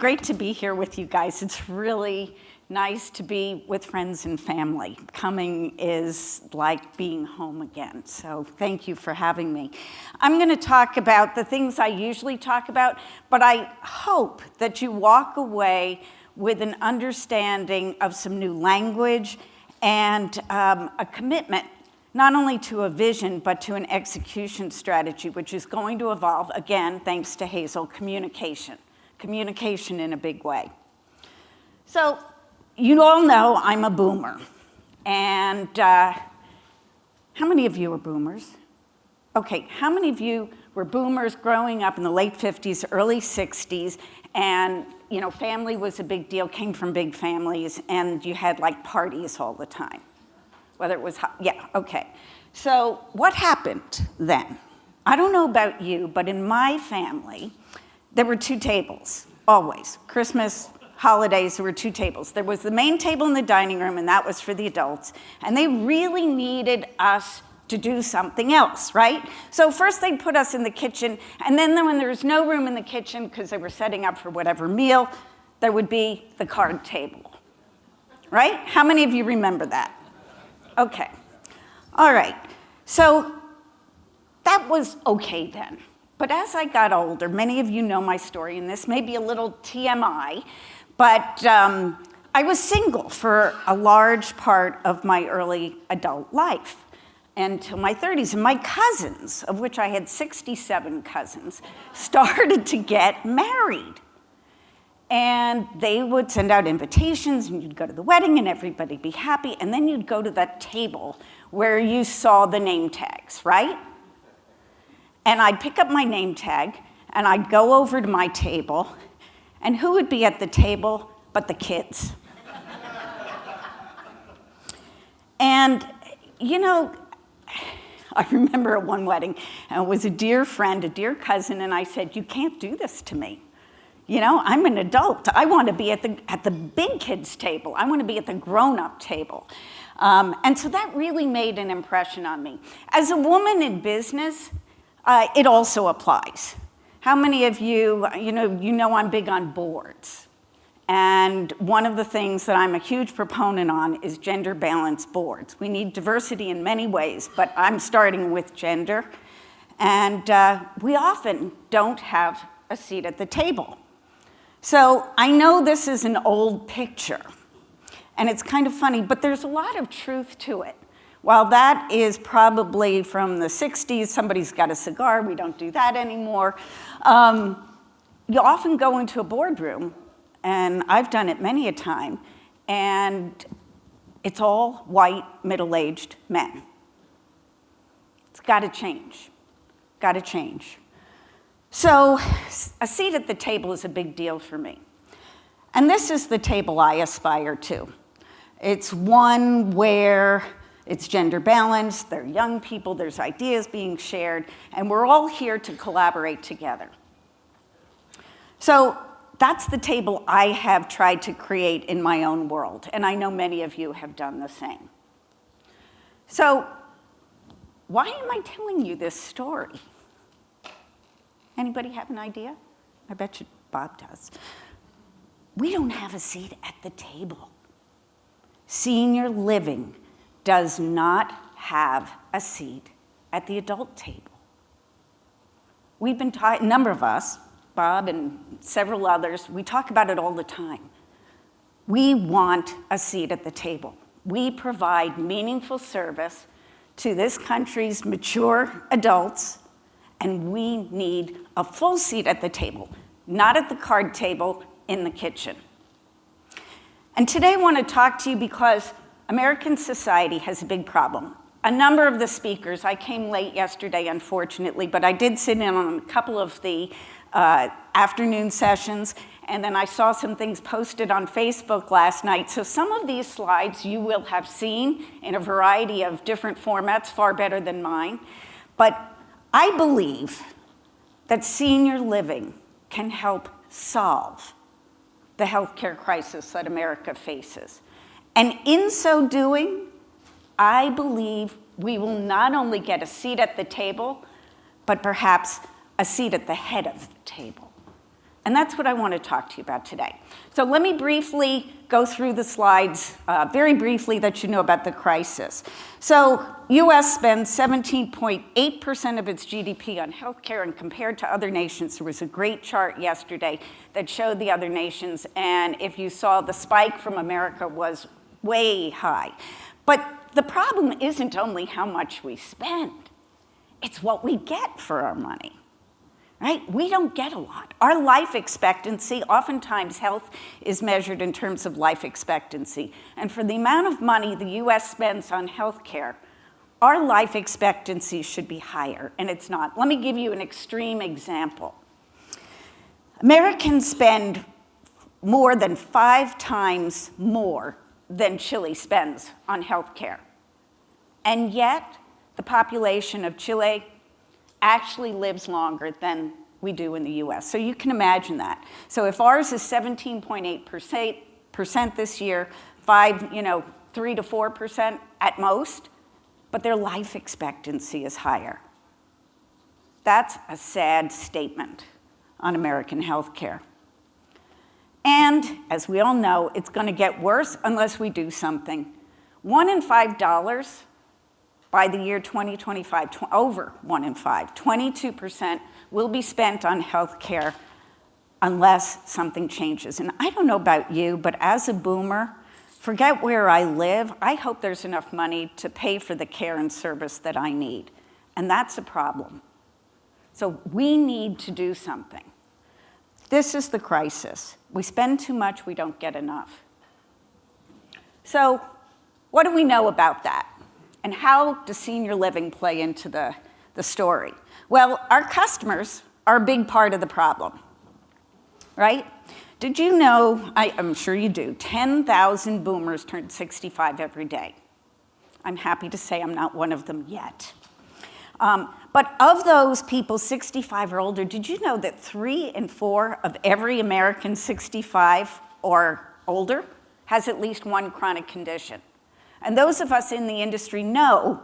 great to be here with you guys. It's really nice to be with friends and family. Coming is like being home again, so thank you for having me. I'm going to talk about the things I usually talk about, but I hope that you walk away with an understanding of some new language and a commitment not only to a vision, but to an execution strategy, which is going to evolve, again, thanks to Hazel, communication. Communication in a big way. So, you all know I'm a boomer. And how many of you are boomers? Okay, how many of you were boomers growing up in the late 50s, early 60s, and you know, family was a big deal, came from big families, and you had like parties all the time? Whether it was, yeah, okay. So what happened then? I don't know about you, but in my family, there were two tables, always. Christmas, holidays, there were two tables. There was the main table in the dining room, and that was for the adults, and they really needed us to do something else, right? So first they'd put us in the kitchen, and then when there was no room in the kitchen because they were setting up for whatever meal, there would be the card table, right? How many of you remember that? Okay, all right, so that was okay then. But as I got older, many of you know my story, and this may be a little TMI, but I was single for a large part of my early adult life until my 30s. And my cousins, of which I had 67 cousins, started to get married. And they would send out invitations, and you'd go to the wedding, and everybody'd be happy, and then you'd go to that table where you saw the name tags, right? And I'd pick up my name tag, and I'd go over to my table, and who would be at the table but the kids? And, you know, I remember at one wedding, and it was a dear friend, a dear cousin, and I said, "You can't do this to me. You know, I'm an adult. I want to be at the big kids' table. I want to be at the grown-up table." And so that really made an impression on me. As a woman in business, it also applies. How many of you, you know I'm big on boards. And one of the things that I'm a huge proponent on is gender-balanced boards. We need diversity in many ways, but I'm starting with gender. And we often don't have a seat at the table. So I know this is an old picture, and it's kind of funny, but there's a lot of truth to it. While that is probably from the 60s, somebody's got a cigar, we don't do that anymore. You often go into a boardroom, and I've done it many a time, and it's all white, middle-aged men. It's gotta change, gotta change. So a seat at the table is a big deal for me. And this is the table I aspire to. It's one where it's gender balanced, there are young people, there's ideas being shared, and we're all here to collaborate together. So that's the table I have tried to create in my own world, and I know many of you have done the same. So why am I telling you this story? Anybody have an idea? I bet you Bob does. We don't have a seat at the table. Senior living does not have a seat at the adult table. We've been taught, a number of us, Bob and several others, we talk about it all the time. We want a seat at the table. We provide meaningful service to this country's mature adults, and we need a full seat at the table, not at the card table in the kitchen. And today I want to talk to you because American society has a big problem. A number of the speakers, I came late yesterday, unfortunately, but I did sit in on a couple of the afternoon sessions, and then I saw some things posted on Facebook last night. So some of these slides you will have seen in a variety of different formats, far better than mine. But I believe that senior living can help solve the healthcare crisis that America faces. And in so doing, I believe we will not only get a seat at the table, but perhaps a seat at the head of the table. And that's what I want to talk to you about today. So let me briefly go through the slides, very briefly, that you know about the crisis. So US spends 17.8% of its GDP on healthcare, and compared to other nations, there was a great chart yesterday that showed the other nations, and if you saw, the spike from America was way high. But the problem isn't only how much we spend, it's what we get for our money. Right? We don't get a lot. Our life expectancy, oftentimes health is measured in terms of life expectancy. And for the amount of money the US spends on healthcare, our life expectancy should be higher, and it's not. Let me give you an extreme example. Americans spend more than 5 times more than Chile spends on healthcare. And yet, the population of Chile actually lives longer than we do in the US. So you can imagine that. So if ours is 17.8% this year, 3 to 4% at most, but their life expectancy is higher. That's a sad statement on American healthcare. And as we all know, it's going to get worse unless we do something. $1 in $5 by the year 2025, over 1 in 5, 22% will be spent on health care unless something changes. And I don't know about you, but as a boomer, forget where I live, I hope there's enough money to pay for the care and service that I need. And that's a problem. So we need to do something. This is the crisis. We spend too much, we don't get enough. So what do we know about that? And how does senior living play into the story? Well, our customers are a big part of the problem, right? Did you know, I'm sure you do, 10,000 boomers turn 65 every day. I'm happy to say I'm not one of them yet. But of those people 65 or older, did you know that 3 in 4 of every American 65 or older has at least one chronic condition? And those of us in the industry know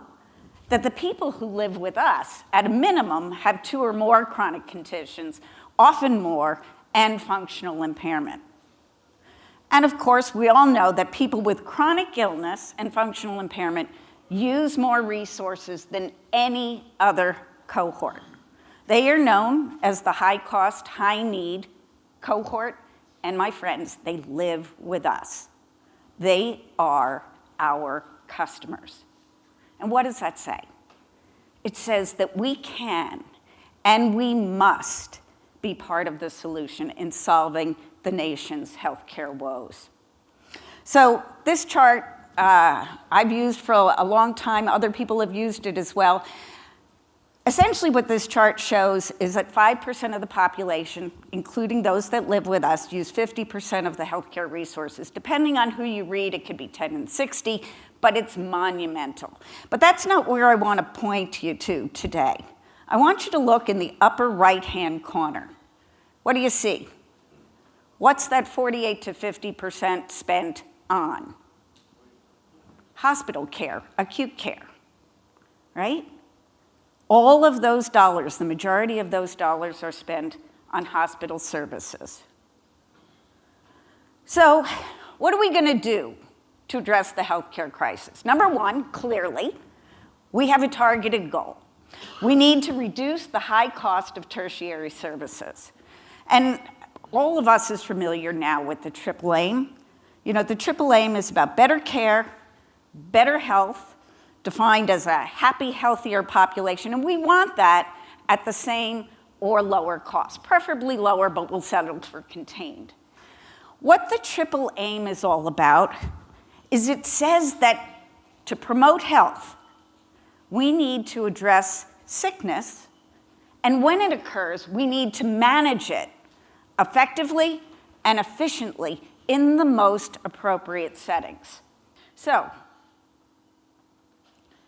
that the people who live with us, at a minimum, have 2 or more chronic conditions, often more, and functional impairment. And of course, we all know that people with chronic illness and functional impairment use more resources than any other cohort. They are known as the high-cost, high-need cohort, and my friends, they live with us. They are our customers. And what does that say? It says that we can and we must be part of the solution in solving the nation's healthcare woes. So this chart I've used for a long time. Other people have used it as well. Essentially what this chart shows is that 5% of the population, including those that live with us, use 50% of the healthcare resources. Depending on who you read, it could be 10 and 60, but it's monumental. But that's not where I want to point you to today. I want you to look in the upper right-hand corner. What do you see? What's that 48 to 50% spent on? Hospital care, acute care, right? All of those dollars, the majority of those dollars are spent on hospital services. So what are we going to do to address the healthcare crisis? Number one, clearly, we have a targeted goal. We need to reduce the high cost of tertiary services. And all of us is familiar now with the triple aim. You know, the triple aim is about better care, better health, defined as a happy, healthier population, and we want that at the same or lower cost, preferably lower, but we'll settle for contained. What the triple aim is all about is it says that to promote health, we need to address sickness, and when it occurs, we need to manage it effectively and efficiently in the most appropriate settings. So,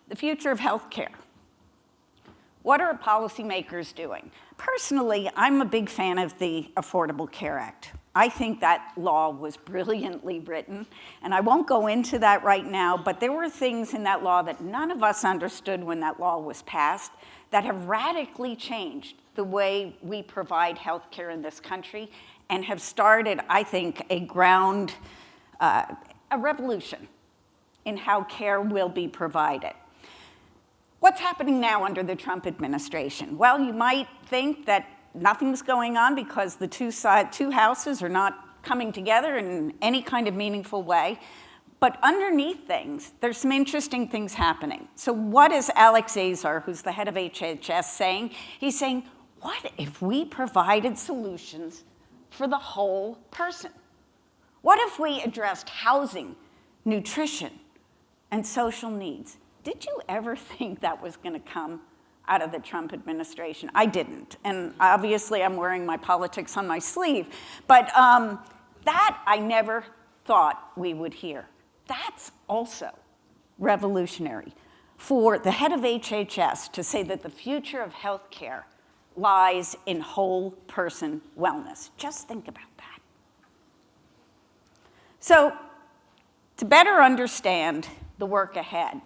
the future of healthcare. What are policymakers doing? Personally, I'm a big fan of the Affordable Care Act. I think that law was brilliantly written, and I won't go into that right now, but there were things in that law that none of us understood when that law was passed that have radically changed the way we provide health care in this country and have started, I think, a revolution in how care will be provided. What's happening now under the Trump administration? Well, you might think that nothing's going on because the two houses are not coming together in any kind of meaningful way. But underneath things, there's some interesting things happening. So what is Alex Azar, who's the head of HHS, saying? He's saying, what if we provided solutions for the whole person? What if we addressed housing, nutrition, and social needs? Did you ever think that was going to come out of the Trump administration? I didn't. And obviously, I'm wearing my politics on my sleeve. But that I never thought we would hear. That's also revolutionary for the head of HHS to say that the future of healthcare lies in whole person wellness. Just think about that. So, to better understand the work ahead,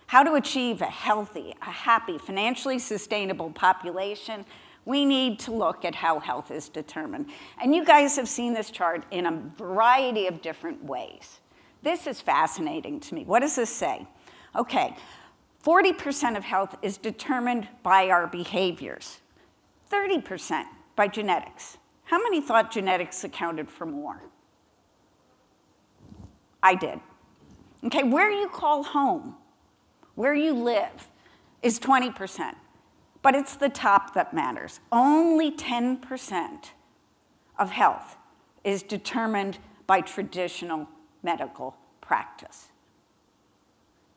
how to achieve a healthy, a happy, financially sustainable population, we need to look at how health is determined. And you guys have seen this chart in a variety of different ways. This is fascinating to me. What does this say? Okay, 40% of health is determined by our behaviors, 30% by genetics. How many thought genetics accounted for more? I did. Okay, where you call home, where you live, is 20%. But it's the top that matters. Only 10% of health is determined by traditional medical practice.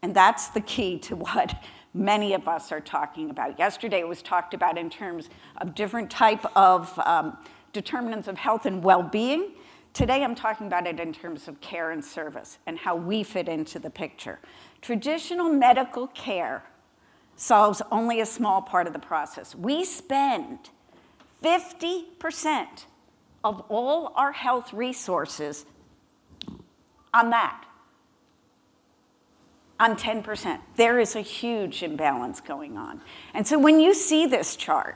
And that's the key to what many of us are talking about. Yesterday it was talked about in terms of different type of determinants of health and well-being. Today I'm talking about it in terms of care and service and how we fit into the picture. Traditional medical care solves only a small part of the process. We spend 50% of all our health resources on that, on 10%. There is a huge imbalance going on. And so when you see this chart,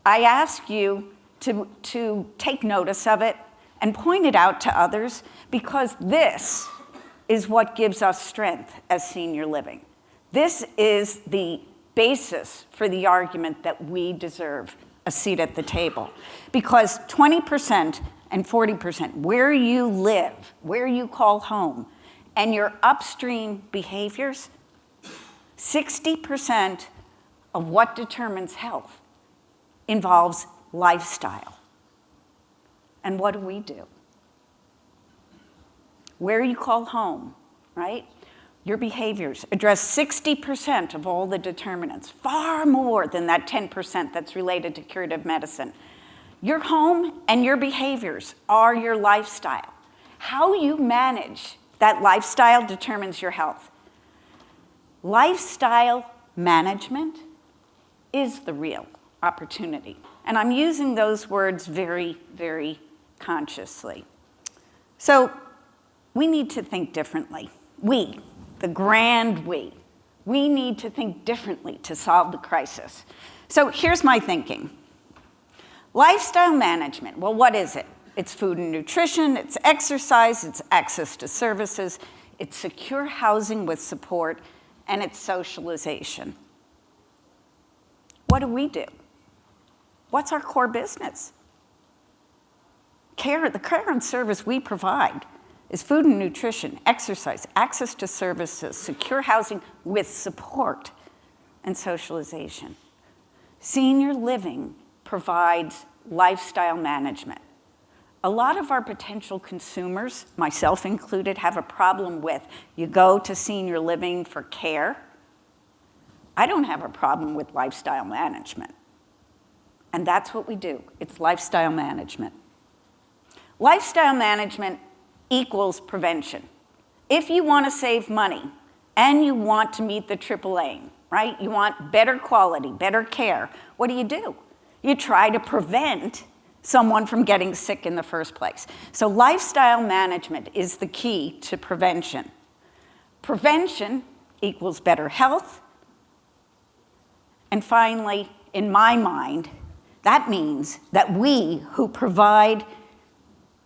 I ask you to take notice of it and point it out to others, because this is what gives us strength as senior living. This is the basis for the argument that we deserve a seat at the table. Because 20% and 40%, where you live, where you call home, and your upstream behaviors, 60% of what determines health involves lifestyle. And what do? Where you call home, right? Your behaviors address 60% of all the determinants, far more than that 10% that's related to curative medicine. Your home and your behaviors are your lifestyle. How you manage that lifestyle determines your health. Lifestyle management is the real opportunity. And I'm using those words very, very consciously. So we need to think differently. We, the grand we need to think differently to solve the crisis. So here's my thinking. Lifestyle management, well, what is it? It's food and nutrition, it's exercise, it's access to services, it's secure housing with support, and it's socialization. What do? What's our core business? The care and service we provide is food and nutrition, exercise, access to services, secure housing with support, and socialization. Senior living provides lifestyle management. A lot of our potential consumers, myself included, have a problem with, you go to senior living for care. I don't have a problem with lifestyle management. And that's what we do. It's lifestyle management. Lifestyle management equals prevention. If you want to save money and you want to meet the triple aim, right? You want better quality, better care, what do? You try to prevent someone from getting sick in the first place. So lifestyle management is the key to prevention. Prevention equals better health And finally, in my mind, that means that we who provide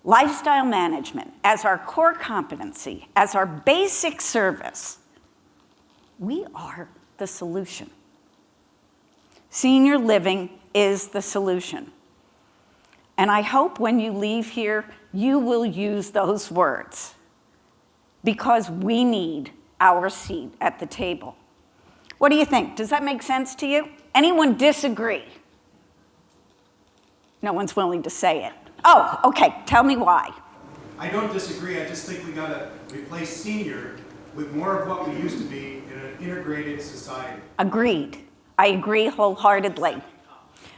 lifestyle management as our core competency, as our basic service, we are the solution. Senior living is the solution. And I hope when you leave here, you will use those words, because we need our seat at the table. What do you think? Does that make sense to you? Anyone disagree? No one's willing to say it. Oh, okay, tell me why. I don't disagree. I just think we got to replace senior with more of what we used to be in an integrated society. Agreed. I agree wholeheartedly.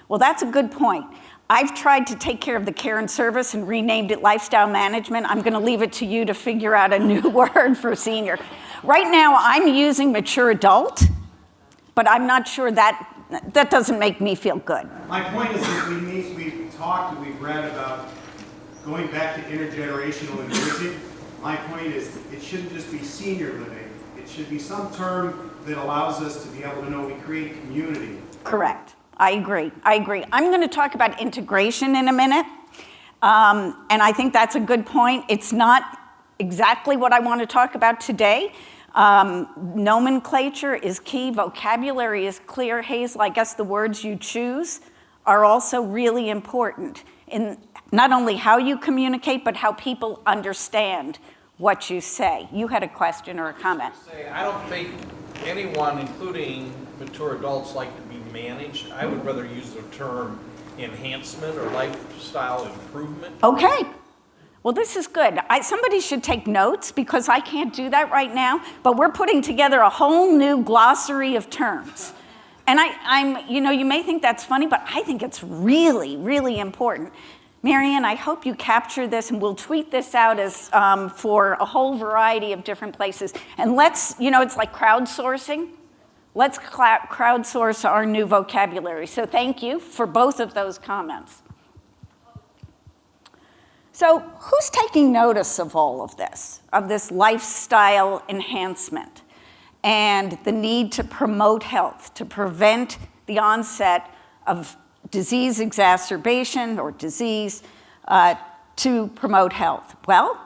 Well, that's a good point. I've tried to take care of the care and service and renamed it lifestyle management. I'm going to leave it to you to figure out a new word for senior. Right now, I'm using mature adult, but I'm not sure that doesn't make me feel good. My point is that we've talked and we've read about going back to intergenerational engagement. My point is it shouldn't just be senior living. It should be some term that allows us to be able to know we create community. Correct. I agree. I'm going to talk about integration in a minute, and I think that's a good point. It's not exactly what I want to talk about today. Nomenclature is key. Vocabulary is clear. Hazel, I guess the words you choose are also really important in not only how you communicate, but how people understand what you say. You had a question or a comment. I don't think anyone, including mature adults, like to be managed. I would rather use the term enhancement or lifestyle improvement. Okay. Well, this is good. Somebody should take notes, because I can't do that right now, but we're putting together a whole new glossary of terms. And you may think that's funny, but I think it's really, really important. Marianne, I hope you capture this, and we'll tweet this out as for a whole variety of different places. And let's, it's like crowdsourcing. Let's crowdsource our new vocabulary. So thank you for both of those comments. So who's taking notice of all of this lifestyle enhancement and the need to promote health, to prevent the onset of disease exacerbation or disease, to promote health? Well,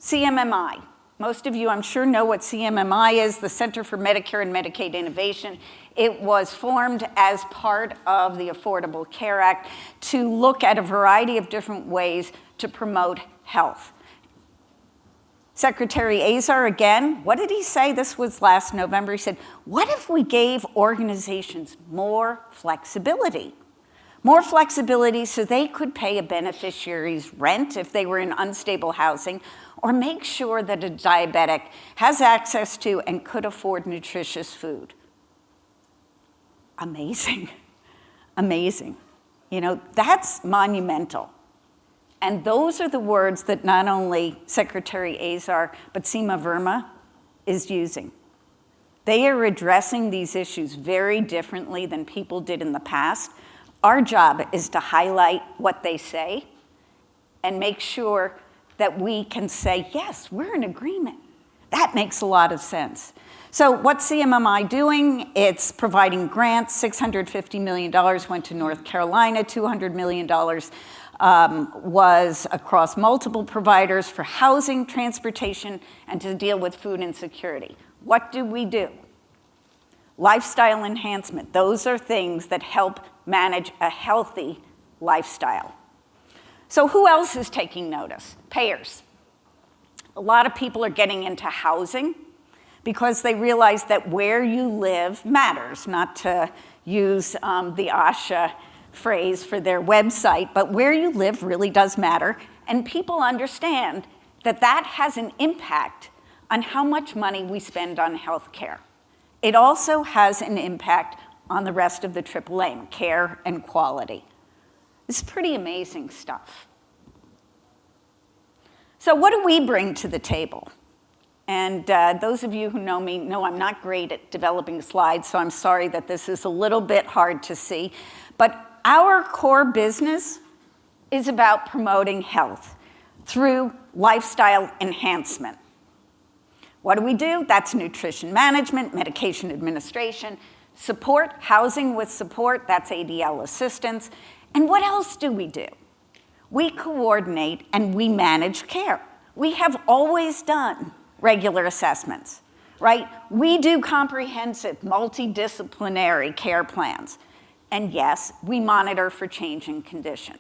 CMMI. Most of you, I'm sure, know what CMMI is, the Center for Medicare and Medicaid Innovation. It was formed as part of the Affordable Care Act to look at a variety of different ways to promote health. Secretary Azar, again, what did he say? This was last November. He said, what if we gave organizations more flexibility? More flexibility so they could pay a beneficiary's rent if they were in unstable housing, or make sure that a diabetic has access to and could afford nutritious food. Amazing. Amazing. That's monumental. And those are the words that not only Secretary Azar, but Seema Verma is using. They are addressing these issues very differently than people did in the past. Our job is to highlight what they say and make sure that we can say, yes, we're in agreement. That makes a lot of sense. So what's CMMI doing? It's providing grants. $650 million went to North Carolina. $200 million was across multiple providers for housing, transportation, and to deal with food insecurity. What do? Lifestyle enhancement. Those are things that help manage a healthy lifestyle. So who else is taking notice? Payers. A lot of people are getting into housing because they realize that where you live matters, not to use the ASHA phrase for their website, but where you live really does matter, and people understand that that has an impact on how much money we spend on health care. It also has an impact on the rest of the AAA, care and quality. It's pretty amazing stuff. So what do we bring to the table? And those of you who know me know I'm not great at developing slides, so I'm sorry that this is a little bit hard to see. But our core business is about promoting health through lifestyle enhancement. What do? That's nutrition management, medication administration, Support, housing with support, that's ADL assistance. And what else do? We coordinate and we manage care. We have always done regular assessments, right? We do comprehensive, multidisciplinary care plans. And yes, we monitor for change in condition.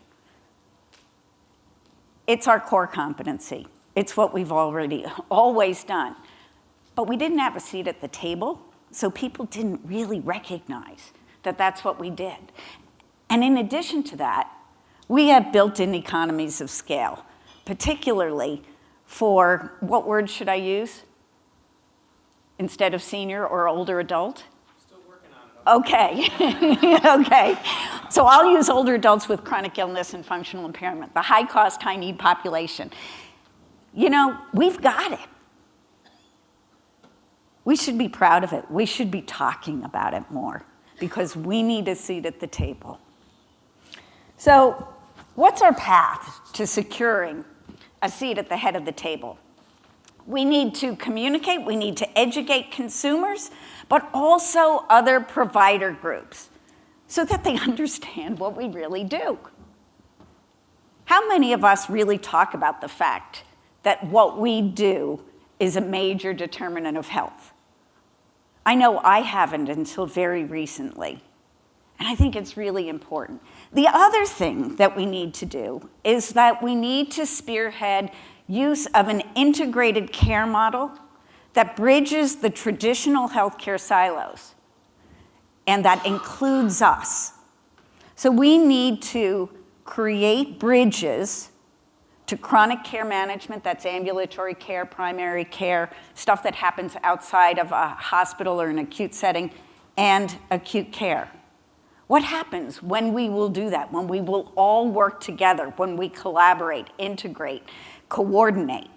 It's our core competency. It's what we've always done. But we didn't have a seat at the table, so people didn't really recognize that that's what we did. And in addition to that, we have built-in economies of scale, particularly for, what word should I use? Instead of senior or older adult? Still working on it. Okay, okay. So I'll use older adults with chronic illness and functional impairment, the high-cost, high-need population. You know, we've got it. We should be proud of it. We should be talking about it more because we need a seat at the table. So what's our path to securing a seat at the head of the table? We need to communicate, we need to educate consumers, but also other provider groups so that they understand what we really do. How many of us really talk about the fact that what we do is a major determinant of health? I know I haven't until very recently, and I think it's really important. The other thing that we need to do is that we need to spearhead use of an integrated care model that bridges the traditional healthcare silos, and that includes us. So we need to create bridges to chronic care management, that's ambulatory care, primary care, stuff that happens outside of a hospital or an acute setting, and acute care. What happens when we will do that, when we will all work together, when we collaborate, integrate, coordinate?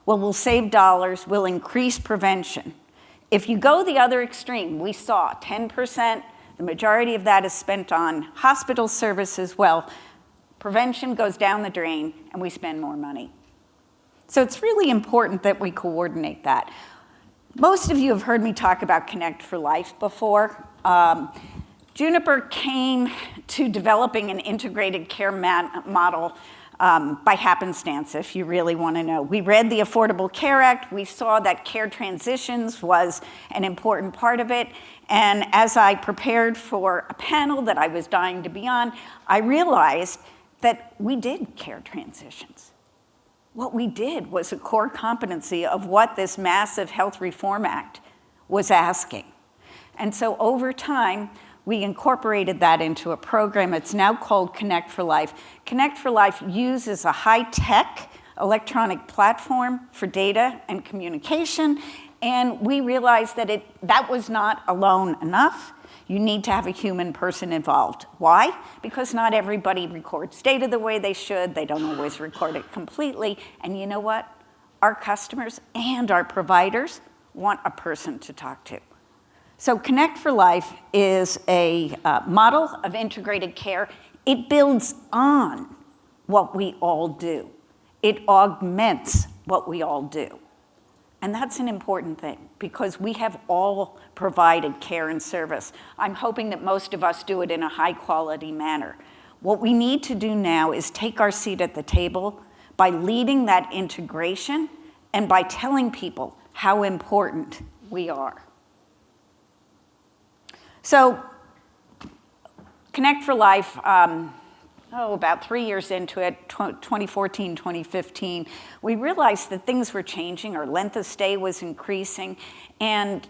Well, we'll save dollars, we'll increase prevention. If you go the other extreme, we saw 10%, the majority of that is spent on hospital services. Well, prevention goes down the drain and we spend more money. So it's really important that we coordinate that. Most of you have heard me talk about Connect for Life before. Juniper came to developing an integrated care model by happenstance, if you really want to know. We read the Affordable Care Act. We saw that care transitions was an important part of it. And as I prepared for a panel that I was dying to be on, I realized that we did care transitions. What we did was a core competency of what this massive Health Reform Act was asking. And so over time, we incorporated that into a program. It's now called Connect for Life. Connect for Life uses a high-tech electronic platform for data and communication, and we realized that that was not alone enough. You need to have a human person involved. Why? Because not everybody records data the way they should. They don't always record it completely. And you know what? Our customers and our providers want a person to talk to. So Connect for Life is a model of integrated care. It builds on what we all do. It augments what we all do. And that's an important thing because we have all provided care and service. I'm hoping that most of us do it in a high quality manner. What we need to do now is take our seat at the table by leading that integration and by telling people how important we are. So Connect for Life, about 3 years into it, 2014, 2015, we realized that things were changing. Our length of stay was increasing, and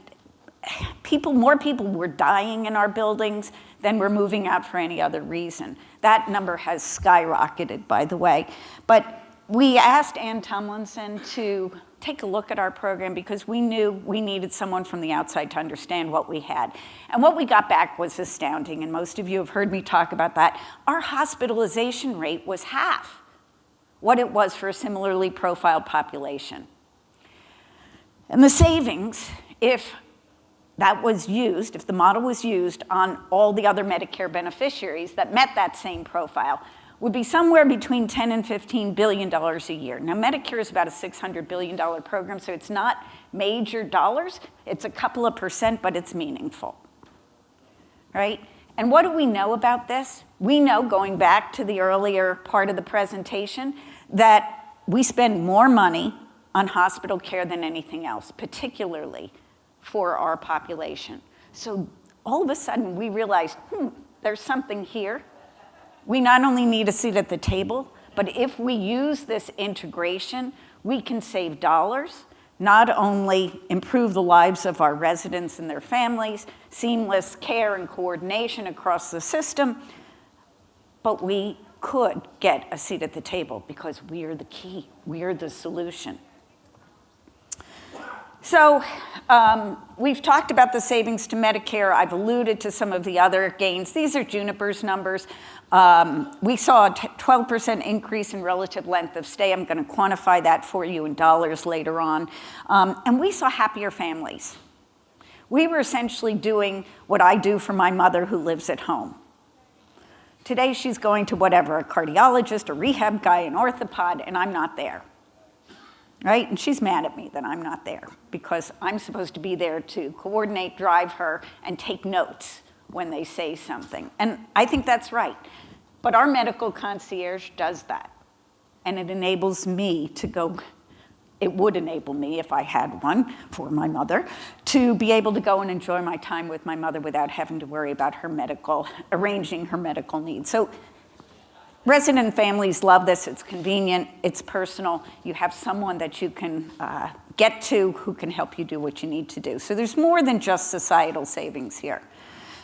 more people were dying in our buildings than were moving out for any other reason. That number has skyrocketed, by the way. But we asked Ann Tomlinson to take a look at our program because we knew we needed someone from the outside to understand what we had. And what we got back was astounding, and most of you have heard me talk about that. Our hospitalization rate was half what it was for a similarly profiled population. And the savings, if that was used, if the model was used on all the other Medicare beneficiaries that met that same profile, would be somewhere between $10 and $15 billion a year. Now, Medicare is about a $600 billion program, so it's not major dollars. It's a couple of percent, but it's meaningful. right? And what do we know about this? We know, going back to the earlier part of the presentation, that we spend more money on hospital care than anything else, particularly for our population. So all of a sudden we realized, there's something here. We not only need a seat at the table, but if we use this integration, we can save dollars, not only improve the lives of our residents and their families, seamless care and coordination across the system, but we could get a seat at the table because we are the key, we are the solution. So we've talked about the savings to Medicare. I've alluded to some of the other gains. These are Juniper's numbers. We saw a 12% increase in relative length of stay. I'm going to quantify that for you in dollars later on. And we saw happier families. We were essentially doing what I do for my mother who lives at home. Today she's going to whatever, a cardiologist, a rehab guy, an orthopod, and I'm not there. Right? And she's mad at me that I'm not there because I'm supposed to be there to coordinate, drive her, and take notes when they say something. And I think that's right. But our medical concierge does that. And it enables me to go, it would enable me if I had one for my mother, to be able to go and enjoy my time with my mother without having to worry about her arranging her medical needs. So resident families love this. It's convenient, it's personal. You have someone that you can get to who can help you do what you need to do. So there's more than just societal savings here.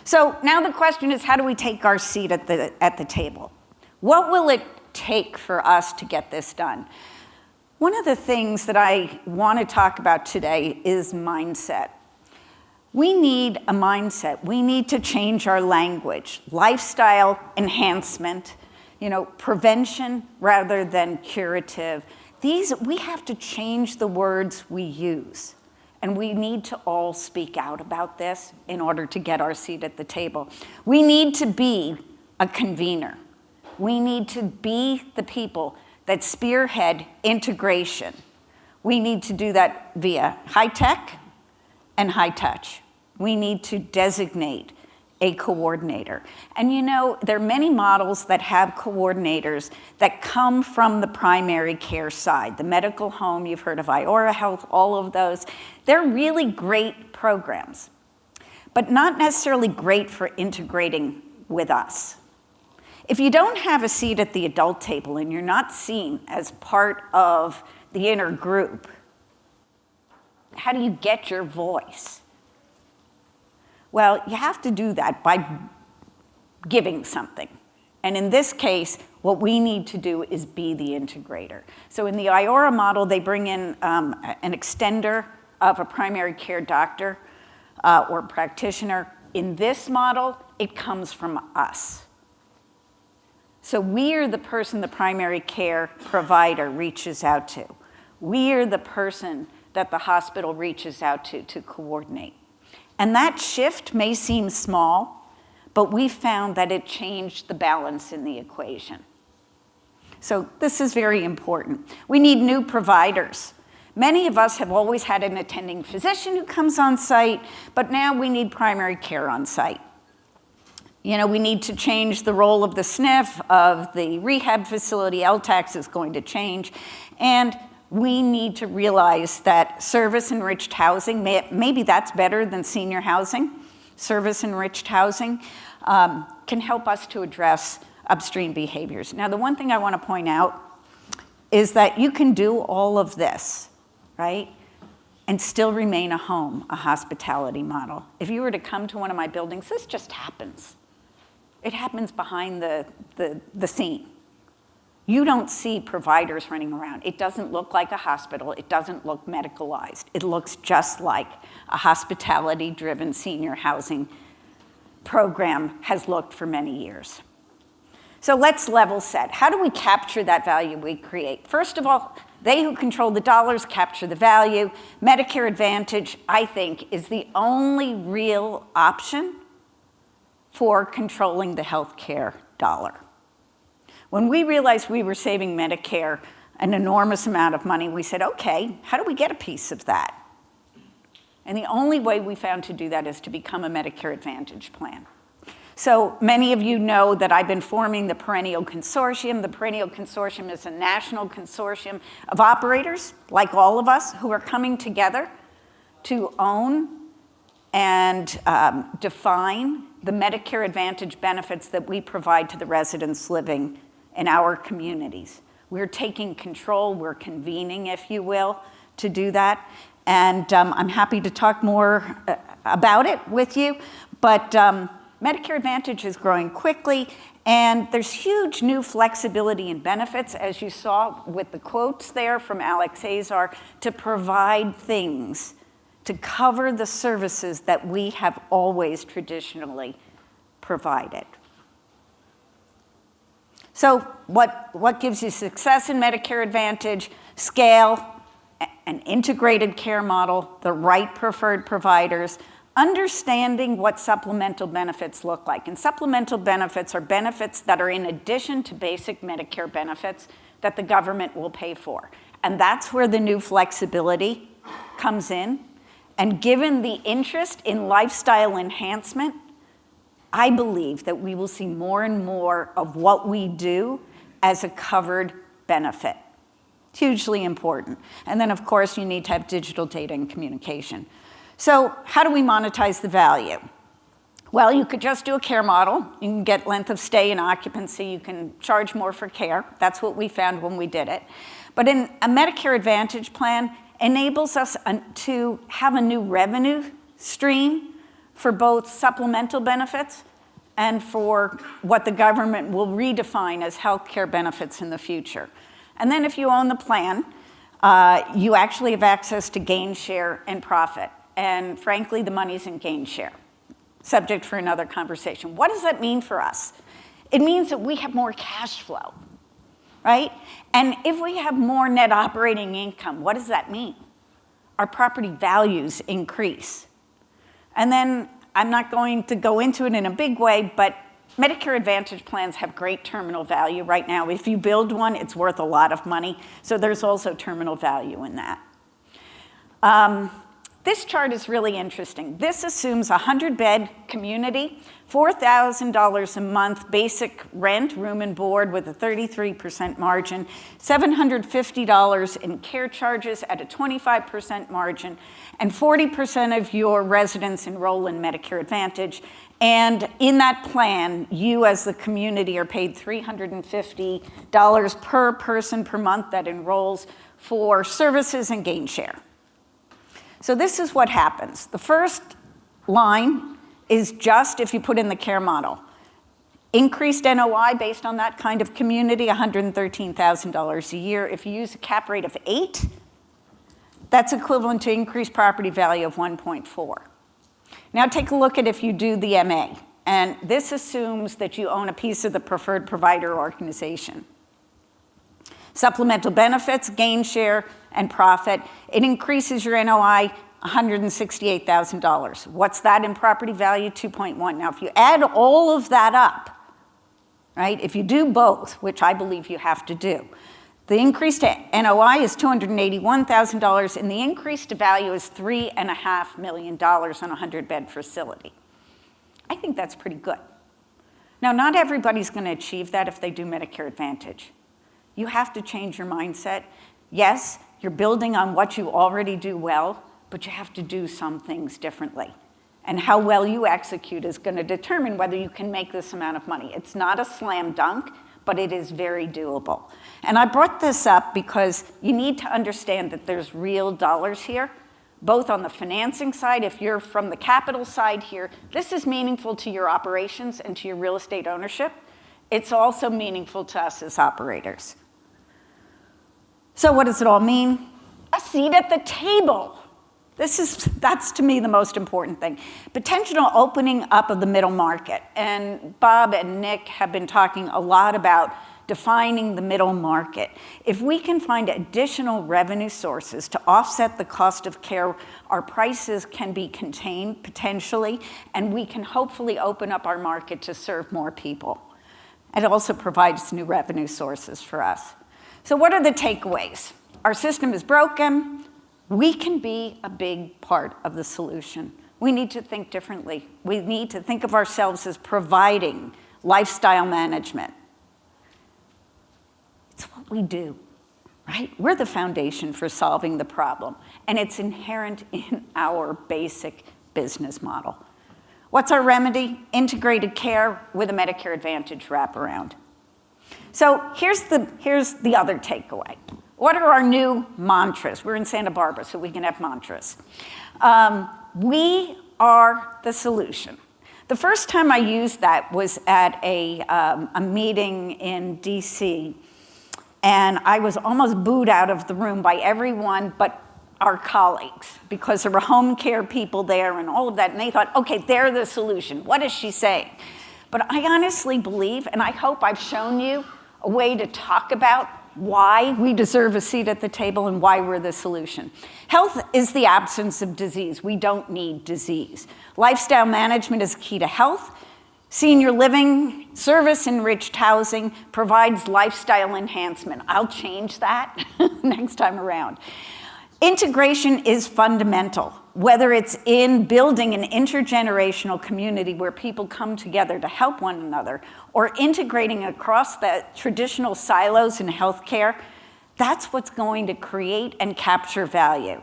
So now the question is, how do we take our seat at the table? What will it take for us to get this done? One of the things that I want to talk about today is mindset. We need a mindset. We need to change our language. Lifestyle enhancement, prevention rather than curative. We have to change the words we use. And we need to all speak out about this in order to get our seat at the table. We need to be a convener. We need to be the people that spearhead integration. We need to do that via high tech and high touch. We need to designate a coordinator. And there are many models that have coordinators that come from the primary care side. The medical home, you've heard of Iora Health, all of those. They're really great programs, but not necessarily great for integrating with us. If you don't have a seat at the adult table and you're not seen as part of the inner group, how do you get your voice? Well, you have to do that by giving something. And in this case, what we need to do is be the integrator. So in the Iora model, they bring in an extender of a primary care doctor or practitioner. In this model, it comes from us. So we are the person the primary care provider reaches out to. We are the person that the hospital reaches out to coordinate. And that shift may seem small, but we found that it changed the balance in the equation. So this is very important. We need new providers. Many of us have always had an attending physician who comes on site, but now we need primary care on site. We need to change the role of the SNF, of the rehab facility. LTACs is going to change. And we need to realize that service-enriched housing, maybe that's better than senior housing, service-enriched housing, can help us to address upstream behaviors. Now, the one thing I want to point out is that you can do all of this, right, and still remain a home, a hospitality model. If you were to come to one of my buildings, this just happens. It happens behind the scene. You don't see providers running around. It doesn't look like a hospital. It doesn't look medicalized. It looks just like a hospitality-driven senior housing program has looked for many years. So let's level set. How do we capture that value we create? First of all, they who control the dollars capture the value. Medicare Advantage, I think, is the only real option for controlling the healthcare dollar. When we realized we were saving Medicare an enormous amount of money, we said, okay, how do we get a piece of that? And the only way we found to do that is to become a Medicare Advantage plan. So many of you know that I've been forming the Perennial Consortium. The Perennial Consortium is a national consortium of operators, like all of us, who are coming together to own and define the Medicare Advantage benefits that we provide to the residents living in our communities. We're taking control, we're convening, if you will, to do that. And I'm happy to talk more about it with you, but Medicare Advantage is growing quickly, and there's huge new flexibility in benefits, as you saw with the quotes there from Alex Azar, to provide things to cover the services that we have always traditionally provided. So what gives you success in Medicare Advantage? Scale, an integrated care model, the right preferred providers, understanding what supplemental benefits look like. And supplemental benefits are benefits that are in addition to basic Medicare benefits that the government will pay for. And that's where the new flexibility comes in. And given the interest in lifestyle enhancement, I believe that we will see more and more of what we do as a covered benefit. It's hugely important. And then, of course, you need to have digital data and communication. So how do we monetize the value? Well, you could just do a care model. You can get length of stay and occupancy. You can charge more for care. That's what we found when we did it. But in a Medicare Advantage plan enables us to have a new revenue stream for both supplemental benefits and for what the government will redefine as health care benefits in the future. And then if you own the plan, you actually have access to gain share and profit. And frankly, the money's in gain share. Subject for another conversation. What does that mean for us? It means that we have more cash flow, right? And if we have more net operating income, what does that mean? Our property values increase. And then I'm not going to go into it in a big way, but Medicare Advantage plans have great terminal value right now. If you build one, it's worth a lot of money. So there's also terminal value in that. This chart is really interesting. This assumes a 100-bed community, $4,000 a month basic rent, room and board with a 33% margin, $750 in care charges at a 25% margin, and 40% of your residents enroll in Medicare Advantage. And in that plan, you as the community are paid $350 per person per month that enrolls for services and gain share. So this is what happens. The first line is just if you put in the care model. Increased NOI based on that kind of community, $113,000 a year. If you use a cap rate of 8, that's equivalent to increased property value of 1.4. Now take a look at if you do the MA. And this assumes that you own a piece of the preferred provider organization. Supplemental benefits, gain share, and profit. It increases your NOI $168,000. What's that in property value? 2.1. Now, if you add all of that up, right, if you do both, which I believe you have to do, the increase to NOI is $281,000, and the increase to value is $3.5 million on a 100-bed facility. I think that's pretty good. Now, not everybody's going to achieve that if they do Medicare Advantage. You have to change your mindset. Yes, you're building on what you already do well, but you have to do some things differently. And how well you execute is going to determine whether you can make this amount of money. It's not a slam dunk, but it is very doable. And I brought this up because you need to understand that there's real dollars here, both on the financing side. If you're from the capital side here, this is meaningful to your operations and to your real estate ownership. It's also meaningful to us as operators. So what does it all mean? A seat at the table. That's to me the most important thing. Potential opening up of the middle market. And Bob and Nick have been talking a lot about defining the middle market. If we can find additional revenue sources to offset the cost of care, our prices can be contained potentially, and we can hopefully open up our market to serve more people. It also provides new revenue sources for us. So what are the takeaways? Our system is broken. We can be a big part of the solution. We need to think differently. We need to think of ourselves as providing lifestyle management. It's what we do, right? We're the foundation for solving the problem, and it's inherent in our basic business model. What's our remedy? Integrated care with a Medicare Advantage wraparound. So here's the other takeaway. What are our new mantras? We're in Santa Barbara, so we can have mantras. We are the solution. The first time I used that was at a meeting in DC, and I was almost booed out of the room by everyone but our colleagues, because there were home care people there and all of that, and they thought, okay, they're the solution. What is she saying? But I honestly believe, and I hope I've shown you a way to talk about why we deserve a seat at the table and why we're the solution. Health is the absence of disease. We don't need disease. Lifestyle management is key to health. Senior living, service-enriched housing provides lifestyle enhancement. I'll change that next time around. Integration is fundamental, whether it's in building an intergenerational community where people come together to help one another, or integrating across the traditional silos in healthcare. That's what's going to create and capture value.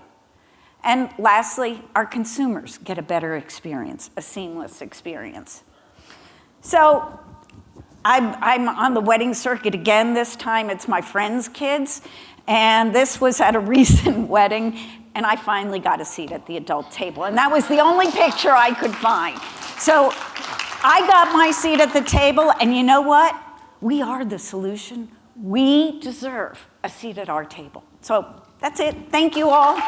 And lastly, our consumers get a better experience, a seamless experience. So I'm on the wedding circuit again this time. It's my friend's kids. And this was at a recent wedding, and I finally got a seat at the adult table. And that was the only picture I could find. So I got my seat at the table, and you know what? We are the solution. We deserve a seat at our table. So that's it. Thank you all.